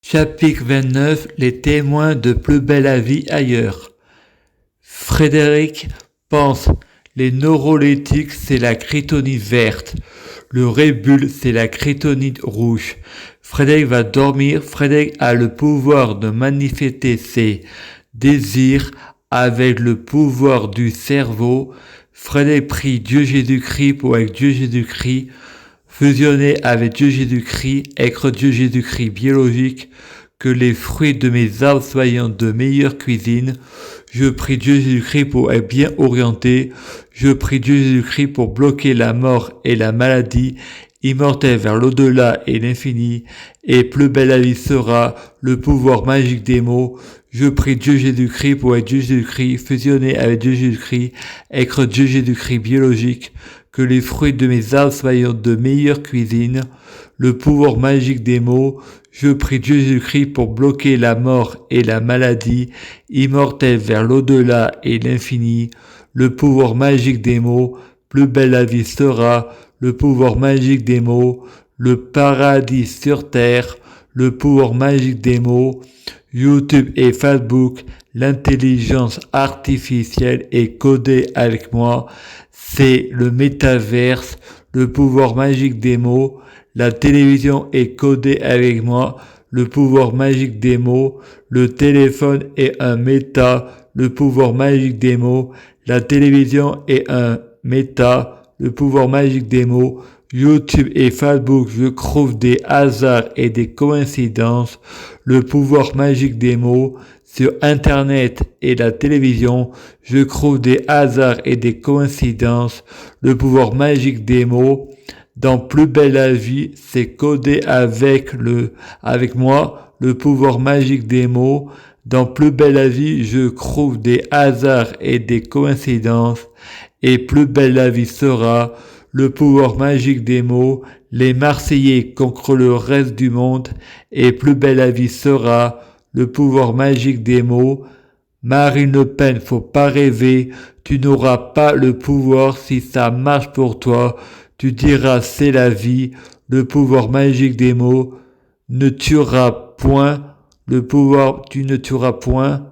Chapitre 29. Les témoins de Plus belle la vie ailleurs. Frédéric pense, les neuroleptiques c'est la kryptonite verte, le rébule c'est la kryptonite rouge. Frédéric va dormir, Frédéric a le pouvoir de manifester ses désirs avec le pouvoir du cerveau. Frédéric prie Dieu Jésus-Christ pour avec Dieu Jésus-Christ fusionner avec Dieu Jésus-Christ, être Dieu Jésus-Christ biologique, que les fruits de mes arbres soient de meilleure cuisine. Je prie Dieu Jésus-Christ pour être bien orienté. Je prie Dieu Jésus-Christ pour bloquer la mort et la maladie, immortel vers l'au-delà et l'infini, et plus belle la vie sera, le pouvoir magique des mots. Je prie Dieu Jésus-Christ pour être Dieu Jésus-Christ, fusionner avec Dieu Jésus-Christ, être Dieu Jésus-Christ biologique, que les fruits de mes arbres soient de meilleure cuisine, le pouvoir magique des mots. Je prie Dieu Jésus-Christ pour bloquer la mort et la maladie, immortel vers l'au-delà et l'infini, le pouvoir magique des mots. Plus belle la vie sera, le pouvoir magique des mots, le paradis sur terre, le pouvoir magique des mots. YouTube et Facebook, l'intelligence artificielle est codée avec moi, c'est le métaverse, le pouvoir magique des mots. La télévision est codée avec moi, le pouvoir magique des mots. Le téléphone est un méta, le pouvoir magique des mots. La télévision est un méta, le pouvoir magique des mots. YouTube et Facebook, je trouve des hasards et des coïncidences, le pouvoir magique des mots. Sur Internet et la télévision, je trouve des hasards et des coïncidences, le pouvoir magique des mots. Dans Plus belle la vie, c'est codé avec moi, le pouvoir magique des mots. Dans Plus belle la vie, je trouve des hasards et des coïncidences, et plus belle la vie sera, le pouvoir magique des mots. Les Marseillais contre le reste du monde, et plus belle la vie sera, le pouvoir magique des mots. Marine Le Pen, faut pas rêver, tu n'auras pas le pouvoir si ça marche pour toi, tu diras c'est la vie, le pouvoir magique des mots. Ne tueras point, tu ne tueras point,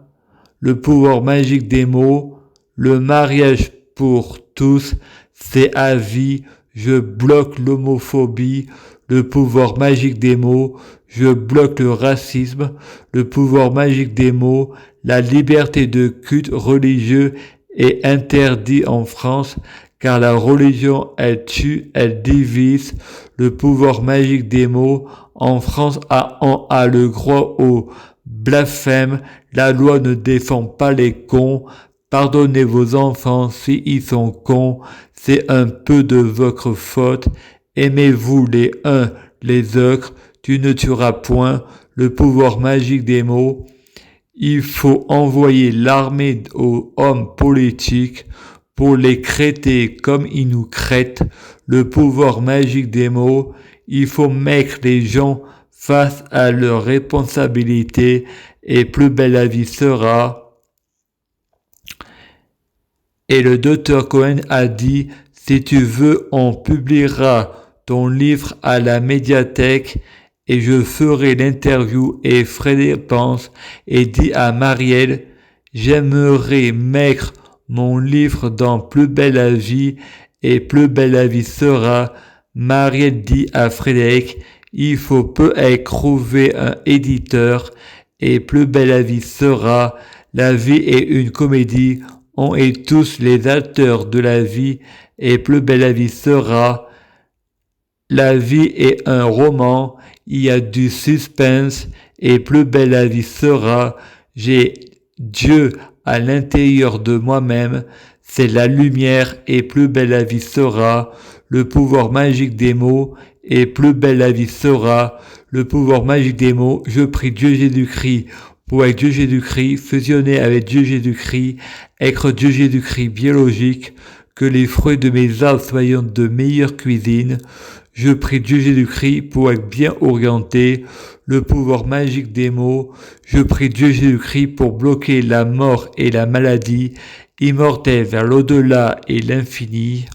le pouvoir magique des mots. Le mariage pour tous, c'est à vie, je bloque l'homophobie, le pouvoir magique des mots. Je bloque le racisme, le pouvoir magique des mots. La liberté de culte religieux est interdite en France, car la religion, elle tue, elle divise. Le pouvoir magique des mots. En France, on a le droit au blasphème. La loi ne défend pas les cons. Pardonnez vos enfants s'ils sont cons. C'est un peu de votre faute. Aimez-vous les uns les autres. Tu ne tueras point, le pouvoir magique des mots. Il faut envoyer l'armée aux hommes politiques pour les crêter comme ils nous crêtent, le pouvoir magique des mots. Il faut mettre les gens face à leurs responsabilités, et plus belle la vie sera. Et le docteur Cohen a dit, si tu veux, on publiera ton livre à la médiathèque, et je ferai l'interview. Et Frédéric pense et dit à Marielle, j'aimerais mettre mon livre dans Plus belle la vie, et plus belle la vie sera. Marielle dit à Frédéric, il faut peut-être trouver un éditeur, et plus belle la vie sera. La vie est une comédie, on est tous les acteurs de la vie, et plus belle la vie sera. La vie est un roman, il y a du suspense, et plus belle la vie sera. J'ai Dieu à l'intérieur de moi-même, c'est la lumière, et plus belle la vie sera. Le pouvoir magique des mots, et plus belle la vie sera. Le pouvoir magique des mots. Je prie Dieu Jésus-Christ pour avec Dieu Jésus-Christ, fusionner avec Dieu Jésus-Christ, être Dieu Jésus-Christ biologique, que les fruits de mes arbres soient de meilleure cuisine. Je prie Dieu Jésus-Christ pour être bien orienté, le pouvoir magique des mots. Je prie Dieu Jésus-Christ pour bloquer la mort et la maladie, immortel vers l'au-delà et l'infini.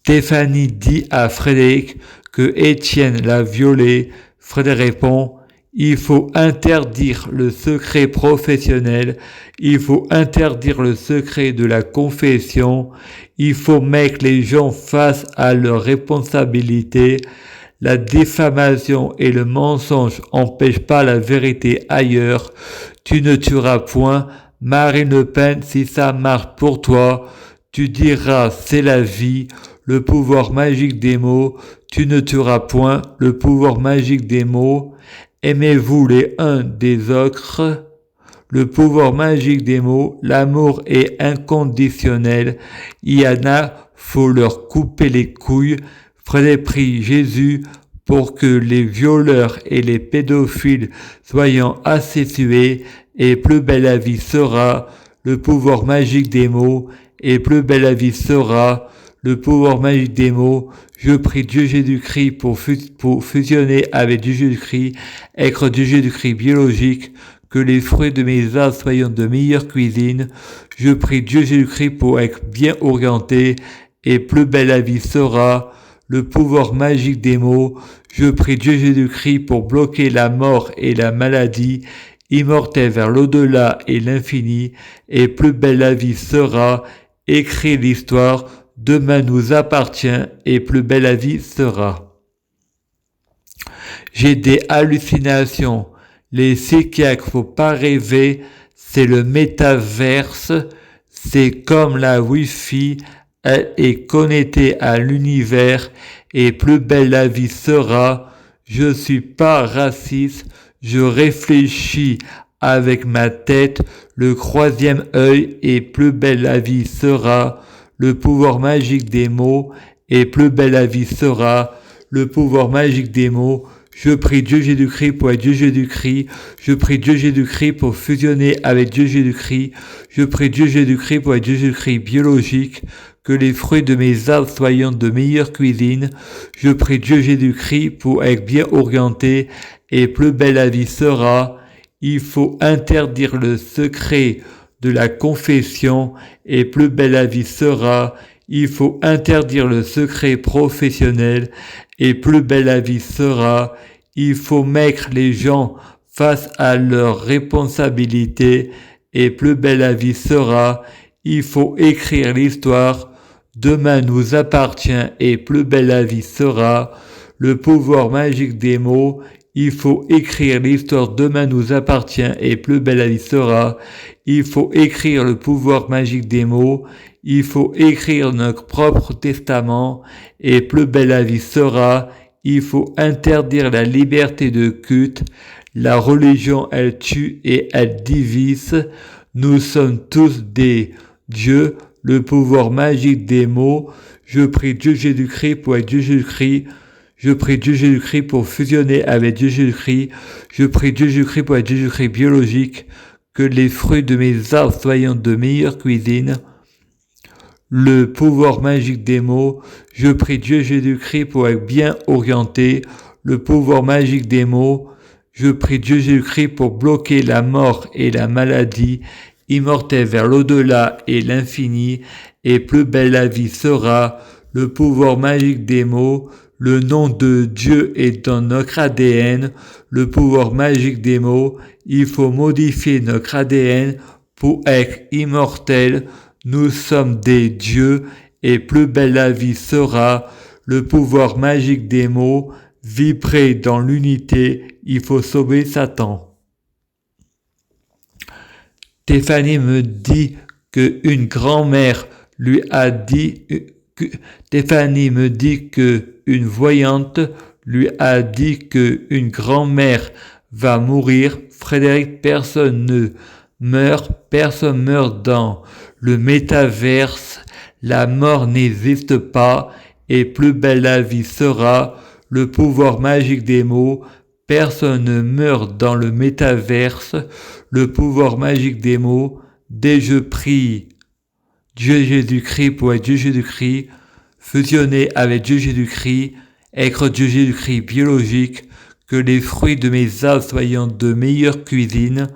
Stéphanie dit à Frédéric que Étienne l'a violée. Frédéric répond, il faut interdire le secret professionnel, il faut interdire le secret de la confession, il faut mettre les gens face à leurs responsabilités. La diffamation et le mensonge n'empêchent pas la vérité ailleurs. Tu ne tueras point. Marine Le Pen, si ça marche pour toi, tu diras c'est la vie, le pouvoir magique des mots. Tu ne tueras point, le pouvoir magique des mots. Aimez-vous les uns des autres. Le pouvoir magique des mots, l'amour est inconditionnel. Il y en a, faut leur couper les couilles. Frédéric prie Jésus pour que les violeurs et les pédophiles soient assujettis, et plus belle la vie sera, le pouvoir magique des mots, et plus belle la vie sera, le pouvoir magique des mots. Je prie Dieu Jésus-Christ pour fusionner avec Dieu Jésus-Christ, être Dieu Jésus-Christ biologique, que les fruits de mes âmes soient de meilleure cuisine. Je prie Dieu Jésus-Christ pour être bien orienté, et plus belle la vie sera, le pouvoir magique des mots. Je prie Dieu Jésus-Christ pour bloquer la mort et la maladie, immortel vers l'au-delà et l'infini, et plus belle la vie sera. Écris l'histoire, demain nous appartient, et plus belle la vie sera. J'ai des hallucinations. Les psychiatres, faut pas rêver, c'est le métaverse, c'est comme la Wi-Fi, elle est connectée à l'univers, et plus belle la vie sera. Je suis pas raciste, je réfléchis avec ma tête, le troisième œil, et plus belle la vie sera. Le pouvoir magique des mots, et plus belle la vie sera. Le pouvoir magique des mots. Je prie Dieu Jésus-Christ pour être Dieu Jésus-Christ. Je prie Dieu Jésus-Christ pour fusionner avec Dieu Jésus-Christ. Je prie Dieu Jésus-Christ pour être Dieu Jésus-Christ biologique. Que les fruits de mes arbres soient de meilleure cuisine. Je prie Dieu Jésus-Christ pour être bien orienté, et plus belle la vie sera. Il faut interdire le secret de la confession, et plus belle la vie sera. Il faut interdire le secret professionnel, et plus belle la vie sera. Il faut mettre les gens face à leurs responsabilités, et plus belle la vie sera. Il faut écrire l'histoire, demain nous appartient, et plus belle la vie sera. Le pouvoir magique des mots, il faut écrire l'histoire, demain nous appartient, et plus belle la vie sera. Il faut écrire le pouvoir magique des mots, il faut écrire notre propre testament, et plus belle la vie sera. Il faut interdire la liberté de culte. La religion, elle tue et elle divise. Nous sommes tous des dieux, le pouvoir magique des mots. Je prie Dieu Jésus-Christ pour être Dieu Jésus-Christ. Je prie Dieu Jésus-Christ pour fusionner avec Dieu Jésus-Christ. Je prie Dieu Jésus-Christ pour être Dieu Jésus-Christ biologique. Que les fruits de mes arbres soient de meilleure cuisine. Le pouvoir magique des mots. Je prie Dieu Jésus-Christ pour être bien orienté. Le pouvoir magique des mots. Je prie Dieu Jésus-Christ pour bloquer la mort et la maladie, immortel vers l'au-delà et l'infini, et plus belle la vie sera. Le pouvoir magique des mots. Le nom de Dieu est dans notre ADN. Le pouvoir magique des mots. Il faut modifier notre ADN pour être immortel. Nous sommes des dieux, et plus belle la vie sera. Le pouvoir magique des mots. Vibrer dans l'unité, il faut sauver Satan. Stéphanie me dit que une grand-mère lui a dit Stéphanie me dit que une voyante lui a dit que une grand-mère va mourir. Frédéric, personne meurt dans le métaverse. La mort n'existe pas, et plus belle la vie sera. Le pouvoir magique des mots. Personne ne meurt dans le métaverse. Le pouvoir magique des mots. Dès je prie Dieu Jésus-Christ pour être Dieu Jésus-Christ, fusionner avec Dieu Jésus-Christ, être Dieu Jésus-Christ biologique, que les fruits de mes âmes soient de meilleure cuisine,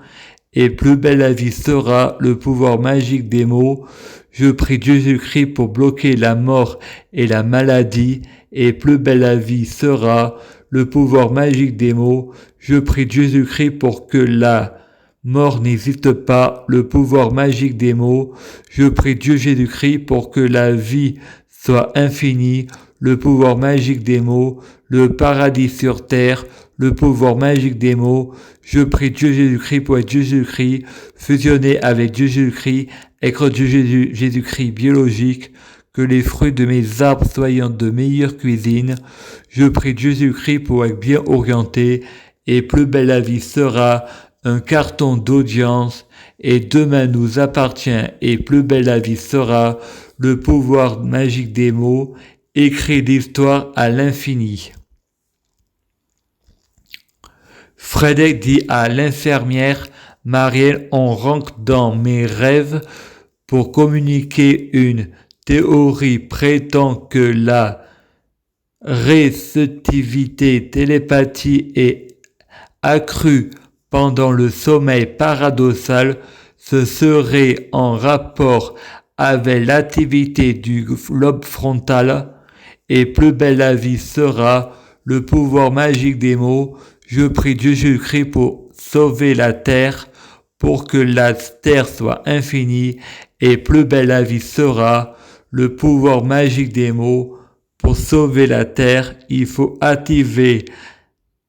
et plus belle la vie sera. Le pouvoir magique des mots. Je prie Dieu Jésus-Christ pour bloquer la mort et la maladie, et plus belle la vie sera. le pouvoir magique des mots. Je prie Jésus-Christ pour que la mort n'existe pas, le pouvoir magique des mots. Je prie Dieu Jésus-Christ pour que la vie soit infinie, le pouvoir magique des mots, le paradis sur terre, le pouvoir magique des mots. Je prie Dieu Jésus-Christ pour être Jésus-Christ, fusionner avec Dieu Jésus-Christ, être Dieu Jésus-Christ biologique, que les fruits de mes arbres soient de meilleure cuisine. Je prie Jésus-Christ pour être bien orienté, et plus belle la vie sera un carton d'audience, et demain nous appartient, et plus belle la vie sera le pouvoir magique des mots, écrit l'histoire à l'infini. Frédéric dit à l'infirmière, Marielle, on rentre dans mes rêves pour communiquer une théorie prétend que la réceptivité télépathie est accrue pendant le sommeil paradoxal. Ce serait en rapport avec l'activité du lobe frontal, et plus belle la vie sera le pouvoir magique des mots. Je prie Dieu Jésus-Christ pour sauver la terre, pour que la terre soit infinie, et plus belle la vie sera le pouvoir magique des mots. Pour sauver la terre, il faut activer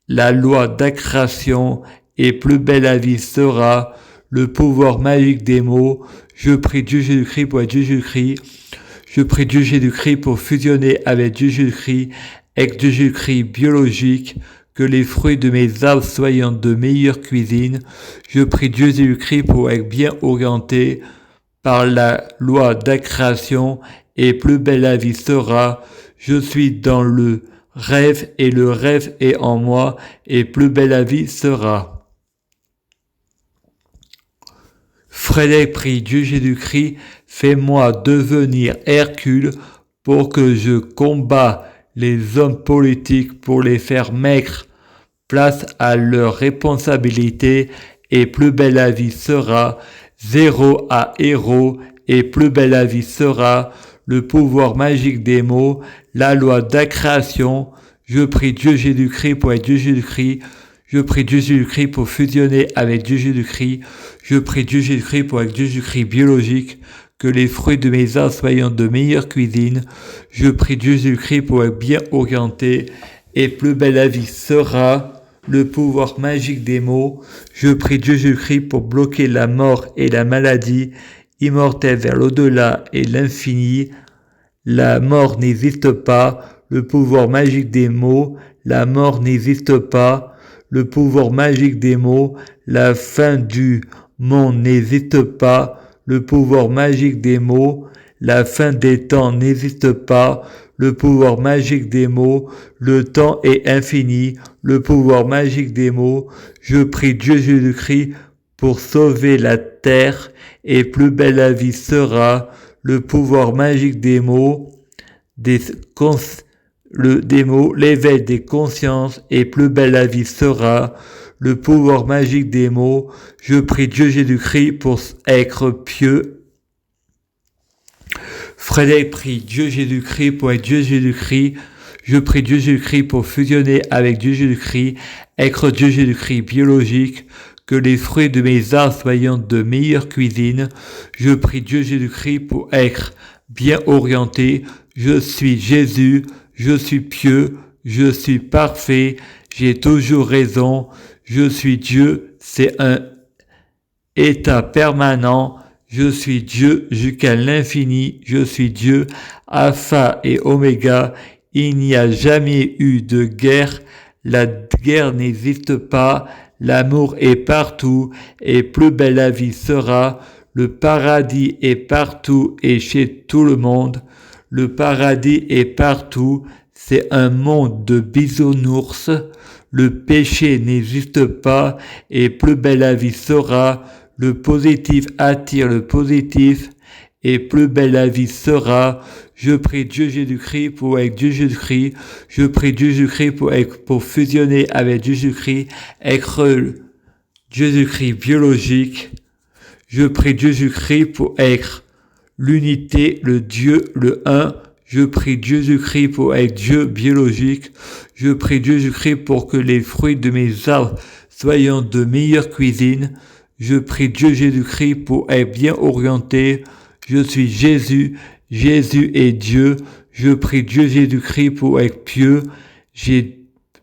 la loi d'accrétion, et plus belle la vie sera le pouvoir magique des mots. Je prie Dieu Jésus-Christ pour être Jésus-Christ. Je prie Dieu Jésus-Christ pour fusionner avec Dieu Jésus-Christ, avec Dieu Jésus-Christ biologique, que les fruits de mes arbres soient de meilleure cuisine. Je prie Dieu Jésus-Christ pour être bien orienté par la loi d'accrétion, et plus belle la vie sera. Je suis dans le rêve, et le rêve est en moi, et plus belle la vie sera. Frédéric prie Dieu Jésus-Christ, fais-moi devenir Hercule pour que je combats les hommes politiques pour les faire maigres. Place à leurs responsabilités, et plus belle la vie sera. Zéro à héros, et plus belle la vie sera. Le pouvoir magique des mots, la loi d'accrétion. Je prie Dieu Jésus-Christ pour être Dieu Jésus-Christ. Je prie Dieu Jésus-Christ pour fusionner avec Dieu Jésus-Christ. Je prie Dieu Jésus-Christ pour être Dieu Jésus-Christ biologique, que les fruits de mes arbres soient de meilleure cuisine. Je prie Dieu Jésus-Christ pour être bien orienté, et plus belle la vie sera. Le pouvoir magique des mots. Je prie Dieu Jésus-Christ pour bloquer la mort et la maladie, immortelle vers l'au-delà et l'infini. La mort n'existe pas. Le pouvoir magique des mots. La mort n'existe pas. Le pouvoir magique des mots. La fin du monde n'existe pas. Le pouvoir magique des mots. La fin des temps n'existe pas. Le pouvoir magique des mots. Le temps est infini. Le pouvoir magique des mots. Je prie Dieu Jésus-Christ pour sauver la terre, et plus belle la vie sera. Le pouvoir magique des mots, l'éveil des consciences, et plus belle la vie sera. Le pouvoir magique des mots. Je prie Dieu Jésus-Christ pour être pieux. Frédéric prie Dieu Jésus-Christ pour être Dieu Jésus-Christ. Je prie Dieu Jésus-Christ pour fusionner avec Dieu Jésus-Christ, être Dieu Jésus-Christ biologique, que les fruits de mes arbres soient de meilleure cuisine. Je prie Dieu Jésus-Christ pour être bien orienté. Je suis Jésus, je suis pieux, je suis parfait, j'ai toujours raison. Je suis Dieu, c'est un état permanent. Je suis Dieu jusqu'à l'infini, je suis Dieu, Alpha et Oméga. Il n'y a jamais eu de guerre, la guerre n'existe pas, l'amour est partout, et plus belle la vie sera. Le paradis est partout et chez tout le monde. Le paradis est partout, c'est un monde de bisounours. Le péché n'existe pas, et plus belle la vie sera. Le positif attire le positif, et plus belle la vie sera. Je prie Dieu Jésus-Christ pour être Dieu Jésus-Christ. Je prie Dieu Jésus-Christ pour fusionner avec Dieu Jésus-Christ, être Dieu Jésus-Christ biologique. Je prie Dieu Jésus-Christ pour être l'unité, le Dieu, le un. Je prie Jésus-Christ pour être Dieu biologique. Je prie Jésus-Christ pour que les fruits de mes arbres soient de meilleure cuisine. Je prie Dieu Jésus-Christ pour être bien orienté. Je suis Jésus. Jésus est Dieu. Je prie Dieu Jésus-Christ pour être pieux. J'ai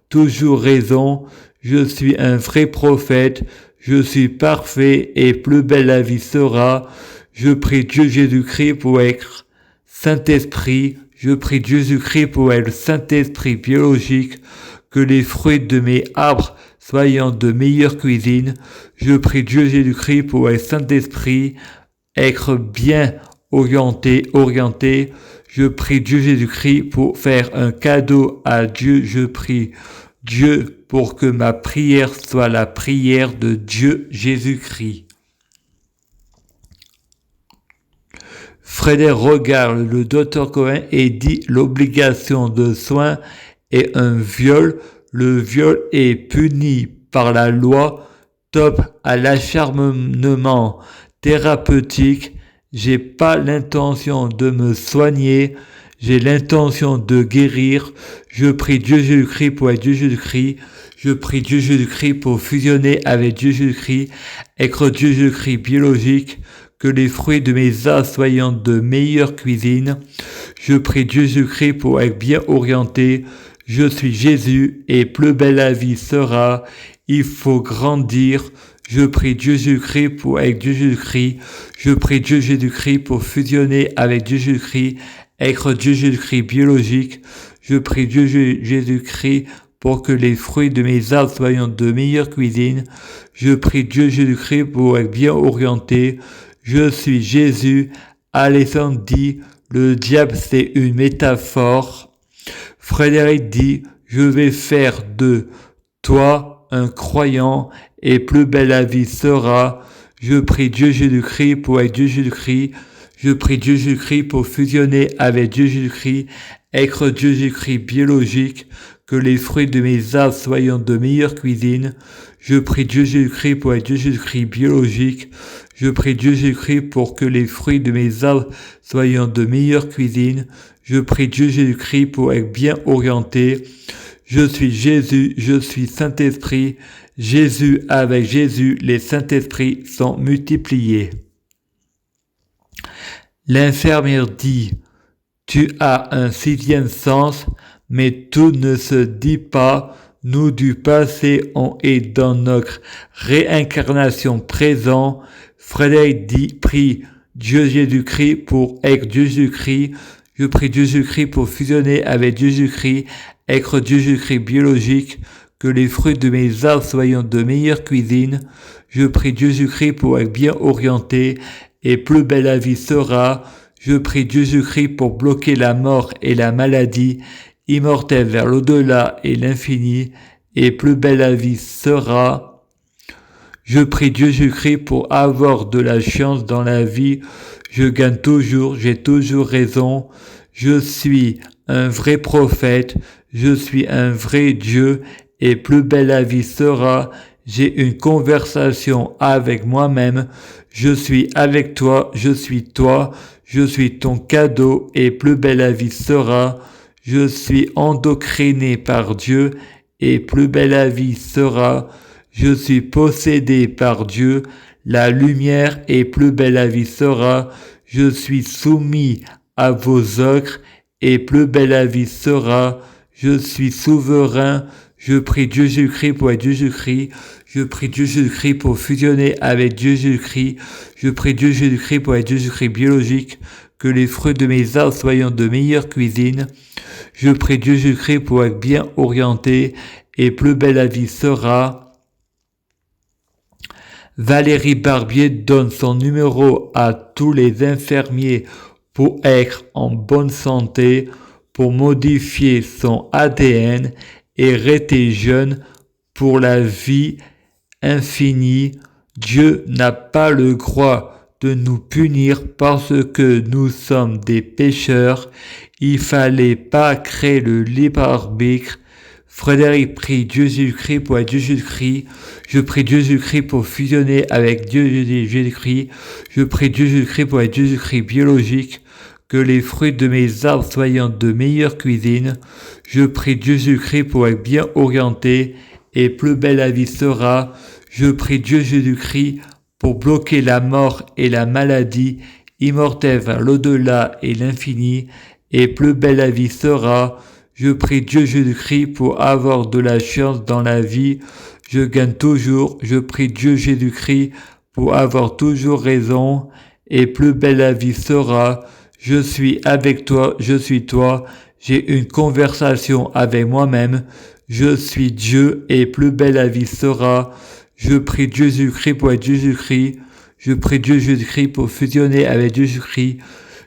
toujours raison. Je suis un vrai prophète. Je suis parfait et plus belle la vie sera. Je prie Dieu Jésus-Christ pour être Saint-Esprit. Je prie Jésus-Christ pour être le Saint-Esprit biologique. Que les fruits de mes arbres soient de meilleure cuisine. Je prie Dieu Jésus-Christ pour être Saint-Esprit, être bien orienté. Je prie Dieu Jésus-Christ pour faire un cadeau à Dieu. Je prie Dieu pour que ma prière soit la prière de Dieu Jésus-Christ. Frédéric regarde le docteur Cohen et dit l'obligation de soins est un viol. Le viol est puni par la loi. Top à l'acharnement thérapeutique. J'ai pas l'intention de me soigner. J'ai l'intention de guérir. Je prie Dieu Jésus-Christ pour être Dieu Jésus-Christ. Je prie Dieu Jésus-Christ pour fusionner avec Dieu Jésus-Christ, être Dieu Jésus-Christ biologique. Que les fruits de mes arbres soient de meilleure cuisine. Je prie Dieu Jésus-Christ pour être bien orienté. Je suis Jésus et plus belle la vie sera. Il faut grandir. Je prie Dieu Jésus-Christ pour être Dieu Jésus-Christ. Je prie Dieu Jésus-Christ pour fusionner avec Dieu Jésus-Christ, être Dieu Jésus-Christ biologique. Je prie Dieu Jésus-Christ pour que les fruits de mes arbres soient de meilleure cuisine. Je prie Dieu Jésus-Christ pour être bien orienté. Je suis Jésus. Alexandre dit, le diable c'est une métaphore. Frédéric dit, je vais faire de toi un croyant et plus belle la vie sera. Je prie Dieu Jésus-Christ pour être Dieu Jésus-Christ. Je prie Dieu Jésus-Christ pour fusionner avec Dieu Jésus-Christ, être Dieu Jésus-Christ biologique, que les fruits de mes arbres soient de meilleure cuisine. Je prie Dieu Jésus-Christ pour être Dieu Jésus-Christ biologique. Je prie Dieu Jésus-Christ pour que les fruits de mes arbres soient de meilleure cuisine. Je prie Dieu Jésus-Christ pour être bien orienté. Je suis Jésus, je suis Saint-Esprit. Jésus, avec Jésus, les Saint-Esprits sont multipliés. L'infirmière dit, tu as un sixième sens, mais tout ne se dit pas. Nous du passé, on est dans notre réincarnation présent. Frédéric dit, prie Dieu Jésus-Christ pour être Dieu Jésus-Christ. Je prie Dieu Jésus-Christ pour fusionner avec Dieu Jésus-Christ, être Dieu Jésus-Christ biologique, que les fruits de mes arbres soient de meilleure cuisine. Je prie Dieu Jésus-Christ pour être bien orienté et plus belle la vie sera. Je prie Dieu Jésus-Christ pour bloquer la mort et la maladie, immortelle vers l'au-delà et l'infini, et plus belle la vie sera. Je prie Dieu Jésus-Christ pour avoir de la chance dans la vie. Je gagne toujours, j'ai toujours raison. Je suis un vrai prophète, je suis un vrai Dieu, et plus belle la vie sera. J'ai une conversation avec moi-même. Je suis avec toi, je suis toi, je suis ton cadeau, et plus belle la vie sera. Je suis endocriné par Dieu, et plus belle la vie sera. Je suis possédé par Dieu, la lumière et plus belle la vie sera. Je suis soumis à vos ordres et plus belle la vie sera. Je suis souverain. Je prie Dieu Jésus-Christ pour être Dieu Jésus-Christ. Je prie Dieu Jésus-Christ pour fusionner avec Dieu Jésus-Christ. Je prie Dieu Jésus-Christ pour être Dieu Jésus-Christ biologique. Que les fruits de mes arbres soient de meilleure cuisine. Je prie Dieu Jésus-Christ pour être bien orienté et plus belle la vie sera. Valérie Barbier donne son numéro à tous les infirmiers pour être en bonne santé, pour modifier son ADN et rester jeune pour la vie infinie. Dieu n'a pas le droit de nous punir parce que nous sommes des pécheurs. Il fallait pas créer le libre arbitre. Frédéric prie Dieu Jésus-Christ pour être Dieu Jésus-Christ. Je prie Dieu Jésus-Christ pour fusionner avec Dieu Jésus-Christ. Je prie Dieu Jésus-Christ pour être Dieu Jésus-Christ biologique. que les fruits de mes arbres soient de meilleure cuisine. Je prie Dieu Jésus-Christ pour être bien orienté et plus belle la vie sera. Je prie Dieu Jésus-Christ pour bloquer la mort et la maladie, immortelle vers l'au-delà et l'infini, et plus belle la vie sera. Je prie Dieu Jésus-Christ pour avoir de la chance dans la vie. Je gagne toujours. Je prie Dieu Jésus-Christ pour avoir toujours raison, et plus belle la vie sera. Je suis avec toi, je suis toi. J'ai une conversation avec moi-même. Je suis Dieu, et plus belle la vie sera. Je prie Dieu Jésus-Christ pour être Jésus-Christ. Je prie Dieu Jésus-Christ pour fusionner avec Jésus-Christ.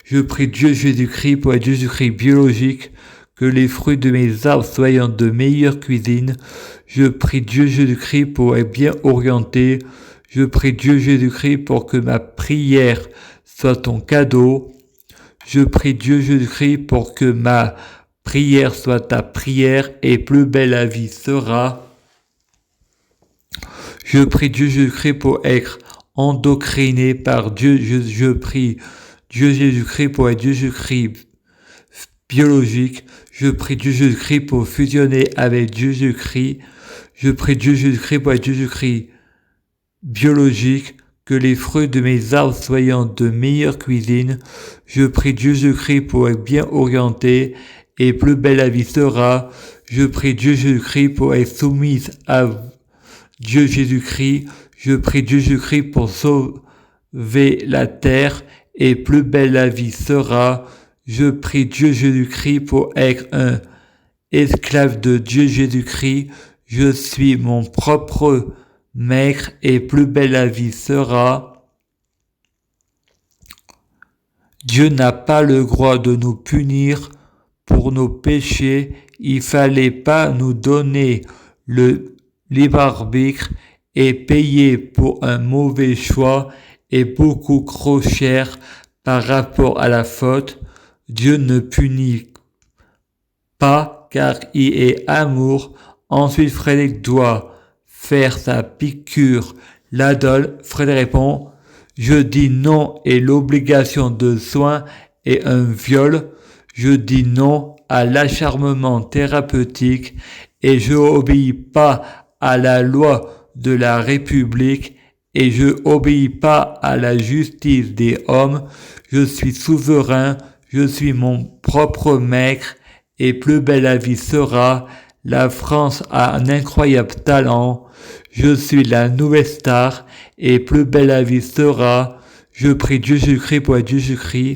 Je prie Dieu Jésus-Christ pour être Jésus-Christ biologique. Que les fruits de mes arbres soient de meilleure cuisine. Je prie Dieu Jésus-Christ pour être bien orienté. Je prie Dieu Jésus-Christ pour que ma prière soit ton cadeau. Je prie Dieu Jésus-Christ pour que ma prière soit ta prière, et plus belle la vie sera. Je prie Dieu Jésus-Christ pour être endocriné par Dieu. Je prie Dieu Jésus-Christ pour être Jésus-Christ biologique. Je prie Dieu Jésus-Christ pour fusionner avec Jésus-Christ. Je prie Dieu Jésus-Christ pour être Jésus-Christ biologique. Que les fruits de mes arbres soient de meilleure cuisine. Je prie Dieu Jésus-Christ pour être bien orienté, et plus belle la vie sera. Je prie Dieu Jésus-Christ pour être soumise à Dieu Jésus-Christ. Je prie Dieu Jésus-Christ pour sauver la terre, et plus belle la vie sera. Je prie Dieu Jésus-Christ pour être un esclave de Dieu Jésus-Christ. Je suis mon propre maître, et plus belle la vie sera. Dieu n'a pas le droit de nous punir pour nos péchés. Il fallait pas nous donner le libre arbitre et payer pour un mauvais choix, et beaucoup trop cher par rapport à la faute. Dieu ne punit pas car il est amour. Ensuite, Frédéric doit faire sa piqûre. L'adole, Frédéric répond, je dis non et l'obligation de soins est un viol. Je dis non à l'acharnement thérapeutique, et je obéis pas à la loi de la République, et je obéis pas à la justice des hommes. Je suis souverain, je suis mon propre maître, et plus belle la vie sera. La France a un incroyable talent. Je suis la nouvelle star, et plus belle la vie sera. Je prie Dieu Jésus-Christ pour être Jésus-Christ.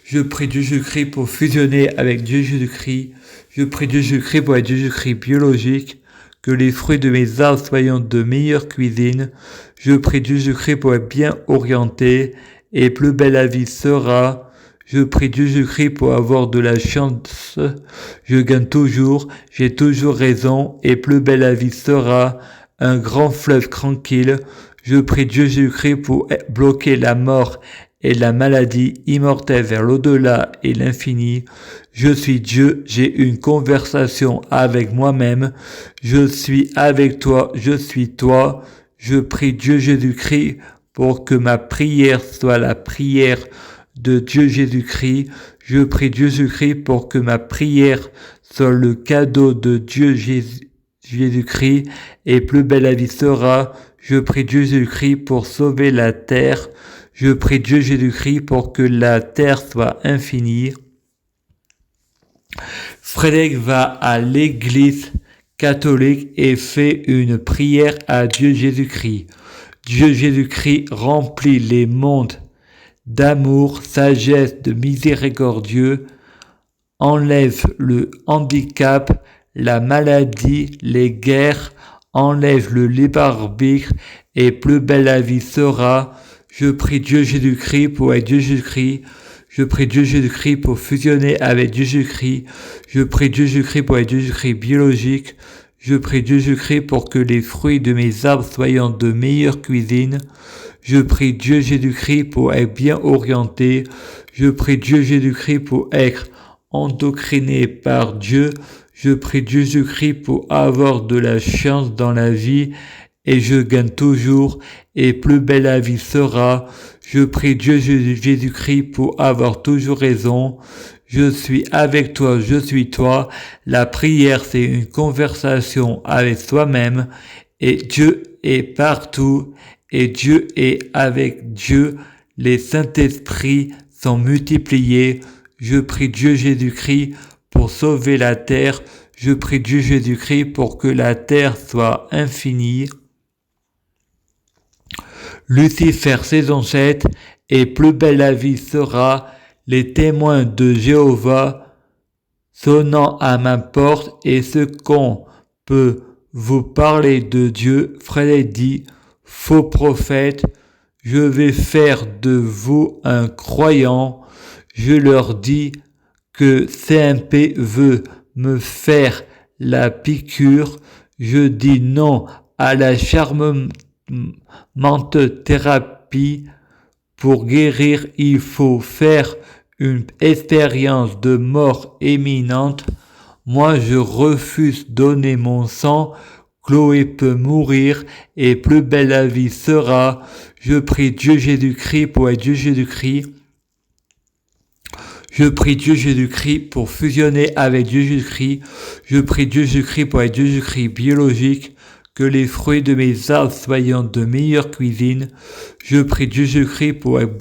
Je prie Dieu Jésus-Christ pour fusionner avec Dieu Jésus-Christ. Je prie Dieu Jésus-Christ pour être Jésus-Christ biologique. Que les fruits de mes arbres soient de meilleure cuisine. Je prie Dieu Jésus-Christ pour être bien orienté, et plus belle la vie sera. Je prie Dieu Jésus-Christ pour avoir de la chance. Je gagne toujours, j'ai toujours raison, et plus belle la vie sera. Un grand fleuve tranquille. Je prie Dieu Jésus-Christ pour bloquer la mort et la maladie, immortelle vers l'au-delà et l'infini. Je suis Dieu, j'ai une conversation avec moi-même. Je suis avec toi, je suis toi. Je prie Dieu Jésus-Christ pour que ma prière soit la prière de Dieu Jésus-Christ. Je prie Dieu Jésus-Christ pour que ma prière soit le cadeau de Dieu Jésus-Christ, et plus belle la vie sera. Je prie Dieu Jésus-Christ pour sauver la terre. Je prie Dieu Jésus-Christ pour que la terre soit infinie. Frédéric va à l'église catholique et fait une prière à Dieu Jésus-Christ. Dieu Jésus-Christ remplit les mondes d'amour, sagesse, de miséricordieux, enlève le handicap, la maladie, les guerres, enlève le libre arbitre, et plus belle la vie sera. Je prie Dieu Jésus-Christ pour être Dieu Jésus-Christ. Je prie Dieu Jésus-Christ pour fusionner avec Dieu Jésus-Christ. Je prie Dieu Jésus-Christ pour être Dieu Jésus-Christ biologique. Je prie Dieu Jésus-Christ pour que les fruits de mes arbres soient de meilleure cuisine. Je prie Dieu Jésus-Christ pour être bien orienté. Je prie Dieu Jésus-Christ pour être endocriné par Dieu. Je prie Dieu Jésus-Christ pour avoir de la chance dans la vie, et je gagne toujours, et plus belle la vie sera. Je prie Dieu Jésus-Christ pour avoir toujours raison. Je suis avec toi, je suis toi. La prière, c'est une conversation avec soi-même, et Dieu est partout, et Dieu est avec Dieu. Les Saint-Esprits sont multipliés. Je prie Dieu Jésus-Christ pour sauver la terre. Je prie Dieu Jésus-Christ pour que la terre soit infinie. Lucifer saison 7, et plus belle la vie sera, les témoins de Jéhovah sonnant à ma porte, et ce qu'on peut vous parler de Dieu. Frère dit, faux prophète, je vais faire de vous un croyant. Je leur dis que CMP veut me faire la piqûre. Je dis non à la charmante thérapie. Pour guérir, il faut faire une expérience de mort imminente. Moi, je refuse donner mon sang. Chloé peut mourir et plus belle la vie sera. Je prie Dieu Jésus-Christ pour être Dieu Jésus-Christ. Je prie Dieu Jésus-Christ pour fusionner avec Dieu Jésus-Christ. Je prie Dieu Jésus-Christ pour être Dieu Jésus-Christ biologique. Que les fruits de mes arbres soient de meilleure cuisine. Je prie Dieu Jésus-Christ pour être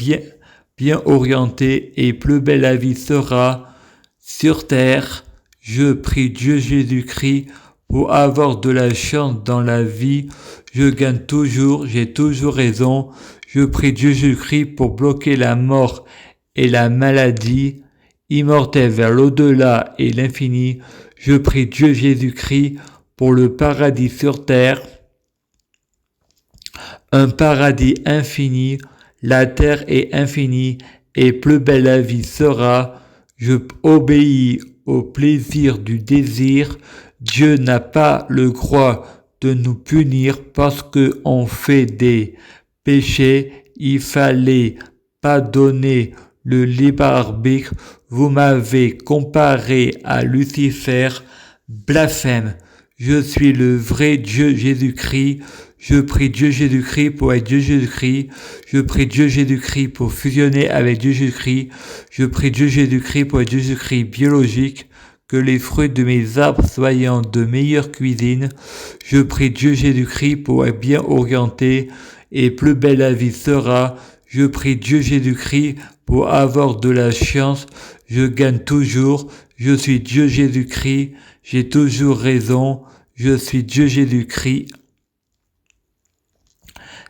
bien orienté et plus belle la vie sera sur terre. Je prie Dieu Jésus-Christ pour avoir de la chance dans la vie. Je gagne toujours, j'ai toujours raison. Je prie Dieu Jésus-Christ pour bloquer la mort et la maladie. Immortel vers l'au-delà et l'infini. Je prie Dieu Jésus-Christ pour le paradis sur terre, un paradis infini, la terre est infinie, et plus belle la vie sera. Je obéis au plaisir du désir. Dieu n'a pas le droit de nous punir parce que on fait des péchés. Il fallait pas donner le libre arbitre. Vous m'avez comparé à Lucifer, blasphème. Je suis le vrai Dieu Jésus-Christ. Je prie Dieu Jésus-Christ pour être Dieu Jésus-Christ. Je prie Dieu Jésus-Christ pour fusionner avec Dieu Jésus-Christ. Je prie Dieu Jésus-Christ pour être Dieu Jésus-Christ biologique. Que les fruits de mes arbres soient de meilleure cuisine. Je prie Dieu Jésus-Christ pour être bien orienté et plus belle la vie sera. Je prie Dieu Jésus-Christ pour avoir de la chance. Je gagne toujours. Je suis Dieu Jésus-Christ. J'ai toujours raison. Je suis Dieu Jésus-Christ.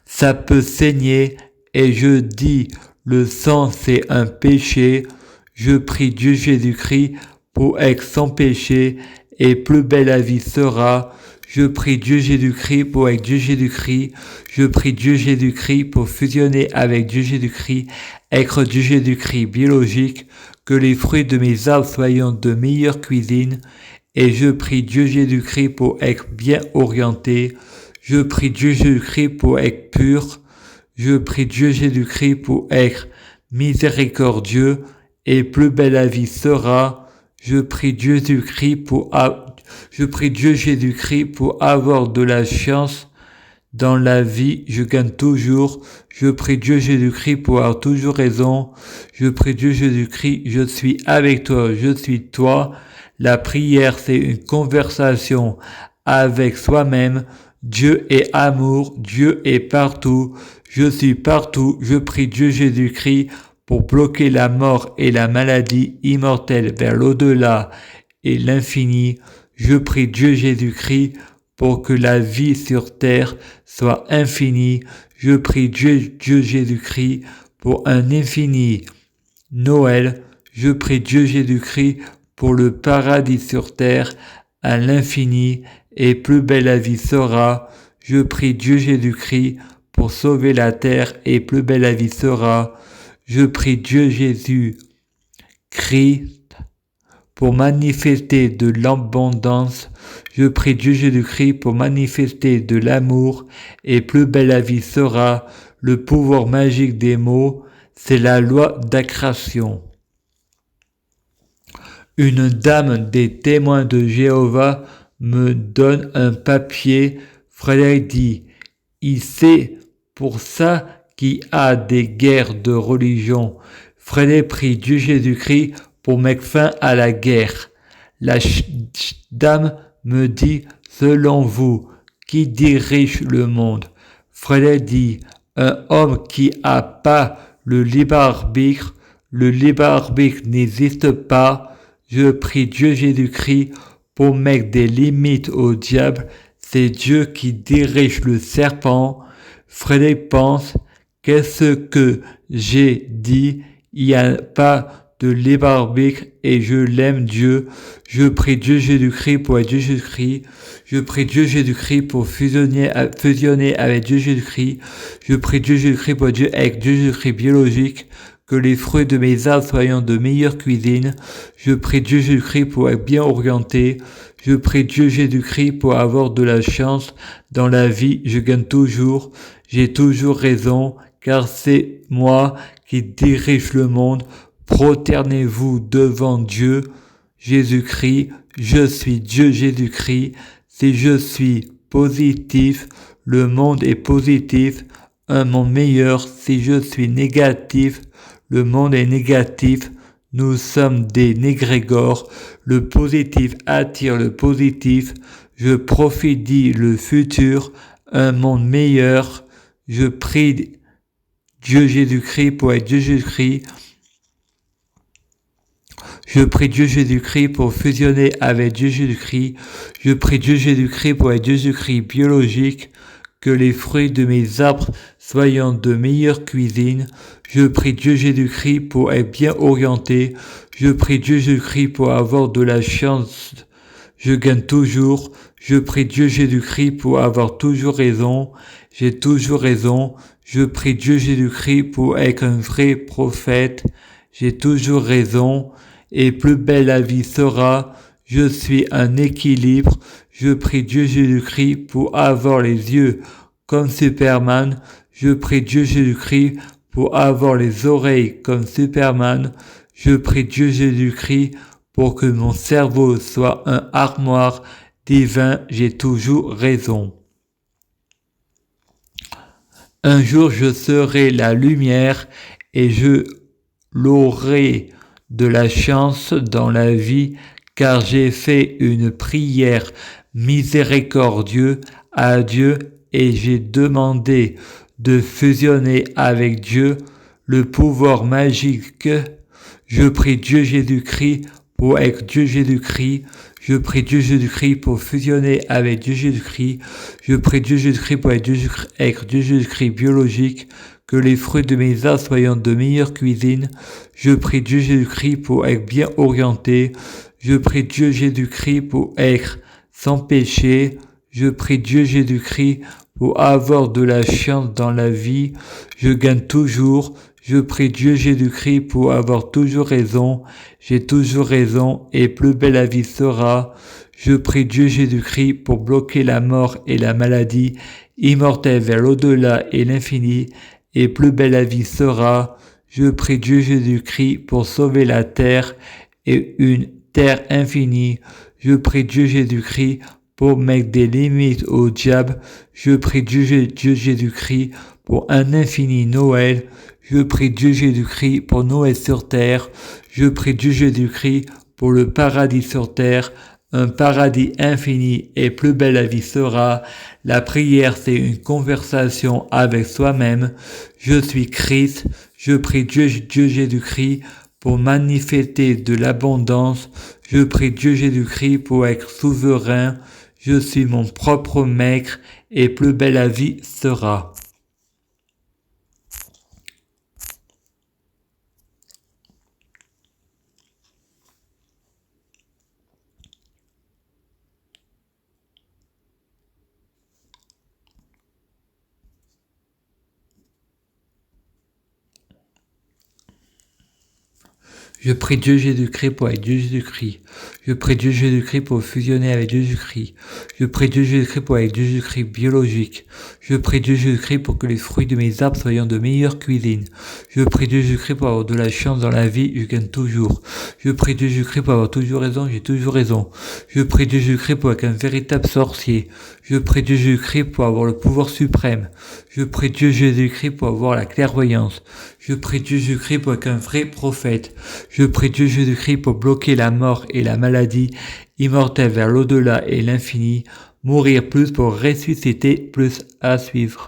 Ça peut saigner et je dis le sang c'est un péché. Je prie Dieu Jésus-Christ pour être sans péché et plus belle la vie sera. Je prie Dieu Jésus-Christ pour être Dieu Jésus-Christ. Je prie Dieu Jésus-Christ pour fusionner avec Dieu Jésus-Christ, être Dieu Jésus-Christ biologique. Que les fruits de mes arbres soient de meilleure cuisine. Et je prie Dieu Jésus-Christ pour être bien orienté. Je prie Dieu Jésus-Christ pour être pur. Je prie Dieu Jésus-Christ pour être miséricordieux et plus belle la vie sera. Je prie Dieu Jésus-Christ pour avoir de la chance dans la vie. Je gagne toujours. Je prie Dieu Jésus-Christ pour avoir toujours raison. Je prie Dieu Jésus-Christ, je suis avec toi, je suis toi. La prière, c'est une conversation avec soi-même. Dieu est amour, Dieu est partout. Je suis partout. Je prie Dieu Jésus-Christ pour bloquer la mort et la maladie immortelle vers l'au-delà et l'infini. Je prie Dieu Jésus-Christ pour que la vie sur terre soit infinie. Je prie Dieu Jésus-Christ pour un infini Noël. Je prie Dieu Jésus-Christ pour le paradis sur terre à l'infini et plus belle la vie sera. Je prie Dieu Jésus-Christ pour sauver la terre et plus belle la vie sera. Je prie Dieu Jésus-Christ pour manifester de l'abondance. Je prie Dieu Jésus-Christ pour manifester de l'amour et plus belle la vie sera. Le pouvoir magique des mots, c'est la loi d'attraction. Une dame des témoins de Jéhovah me donne un papier. Frédéric dit Et c'est pour ça qu'il y a des guerres de religion. Frédéric prie Dieu Jésus-Christ pour mettre fin à la guerre. La dame me dit, selon vous, qui dirige le monde? Frédéric dit, un homme qui a pas le libre arbitre. Le libre arbitre n'existe pas. Je prie Dieu Jésus-Christ pour mettre des limites au diable. C'est Dieu qui dirige le serpent. Frédéric pense, qu'est-ce que j'ai dit? Il n'y a pas de libre arbitre et je l'aime Dieu. Je prie Dieu Jésus-Christ pour être Dieu Jésus-Christ. Je prie Dieu Jésus-Christ pour fusionner avec Dieu Jésus-Christ. Je prie Dieu Jésus-Christ pour être Dieu avec Dieu Jésus-Christ biologique. Que les fruits de mes arbres soient de meilleure cuisine. Je prie Dieu Jésus-Christ pour être bien orienté. Je prie Dieu Jésus-Christ pour avoir de la chance dans la vie. Je gagne toujours. J'ai toujours raison, car c'est moi qui dirige le monde. Prosternez-vous devant Dieu Jésus-Christ. Je suis Dieu Jésus-Christ. Si je suis positif, le monde est positif. Un monde meilleur. Si je suis négatif, le monde est négatif. Nous sommes des négrégores. Le positif attire le positif. Je prophétise le futur. Un monde meilleur. Je prie Dieu Jésus-Christ pour être Dieu Jésus-Christ. Je prie Dieu Jésus-Christ pour fusionner avec Dieu Jésus-Christ. Je prie Dieu Jésus-Christ pour être Dieu Jésus-Christ biologique. Que les fruits de mes arbres soient de meilleure cuisine. Je prie Dieu Jésus-Christ pour être bien orienté. Je prie Dieu Jésus-Christ pour avoir de la chance. Je gagne toujours. Je prie Dieu Jésus-Christ pour avoir toujours raison. J'ai toujours raison. Je prie Dieu Jésus-Christ pour être un vrai prophète. J'ai toujours raison. Et plus belle la vie sera. Je suis un équilibre. Je prie Dieu Jésus-Christ pour avoir les yeux comme Superman. Je prie Dieu Jésus-Christ pour avoir les oreilles comme Superman. Je prie Dieu Jésus-Christ pour que mon cerveau soit un armoire divin. J'ai toujours raison. Un jour je serai la lumière et je l'aurai de la chance dans la vie, car j'ai fait une prière miséricordieuse à Dieu et j'ai demandé de fusionner avec Dieu le pouvoir magique. Je prie Dieu Jésus-Christ pour être Dieu Jésus-Christ. Je prie Dieu Jésus-Christ pour fusionner avec Dieu Jésus-Christ. Je prie Dieu Jésus-Christ pour être Dieu Jésus-Christ biologique. Que les fruits de mes arbres soient de meilleure cuisine. Je prie Dieu Jésus-Christ pour être bien orienté. Je prie Dieu Jésus-Christ pour être sans péché. Je prie Dieu Jésus-Christ pour avoir de la chance dans la vie. Je gagne toujours. Je prie Dieu Jésus-Christ pour avoir toujours raison. J'ai toujours raison et plus belle la vie sera. Je prie Dieu Jésus-Christ pour bloquer la mort et la maladie, immortelle vers l'au-delà et l'infini, et plus belle la vie sera. Je prie Dieu Jésus-Christ pour sauver la terre et une terre infinie. Je prie Dieu Jésus-Christ pour mettre des limites au diable. Je prie Dieu Jésus-Christ pour un infini Noël. Je prie Dieu Jésus-Christ pour Noël sur terre. Je prie Dieu Jésus-Christ pour le paradis sur terre. Un paradis infini et plus belle la vie sera. La prière, c'est une conversation avec soi-même. Je suis Christ. Je prie Dieu Jésus-Christ pour manifester de l'abondance. Je prie Dieu Jésus-Christ pour être souverain. Je suis mon propre maître et plus belle la vie sera. Je prie Dieu Jésus-Christ pour être Dieu Jésus-Christ. Je prie Dieu Jésus-Christ pour fusionner avec Jésus-Christ. Je prie Dieu Jésus-Christ pour avec Jésus-Christ biologique. Je prie Dieu Jésus-Christ pour que les fruits de mes arbres soient de meilleure cuisine. Je prie Dieu Jésus-Christ pour avoir de la chance dans la vie, je gagne toujours. Je prie Dieu Jésus-Christ pour avoir toujours raison, j'ai toujours raison. Je prie Dieu Jésus-Christ pour être un véritable sorcier. Je prie Dieu Jésus-Christ pour avoir le pouvoir suprême. Je prie Dieu Jésus-Christ pour avoir la clairvoyance. Je prie Dieu Jésus-Christ pour être un vrai prophète. Je prie Dieu Jésus-Christ pour bloquer la mort et la maladie, immortel vers l'au-delà et l'infini, mourir plus pour ressusciter plus à suivre.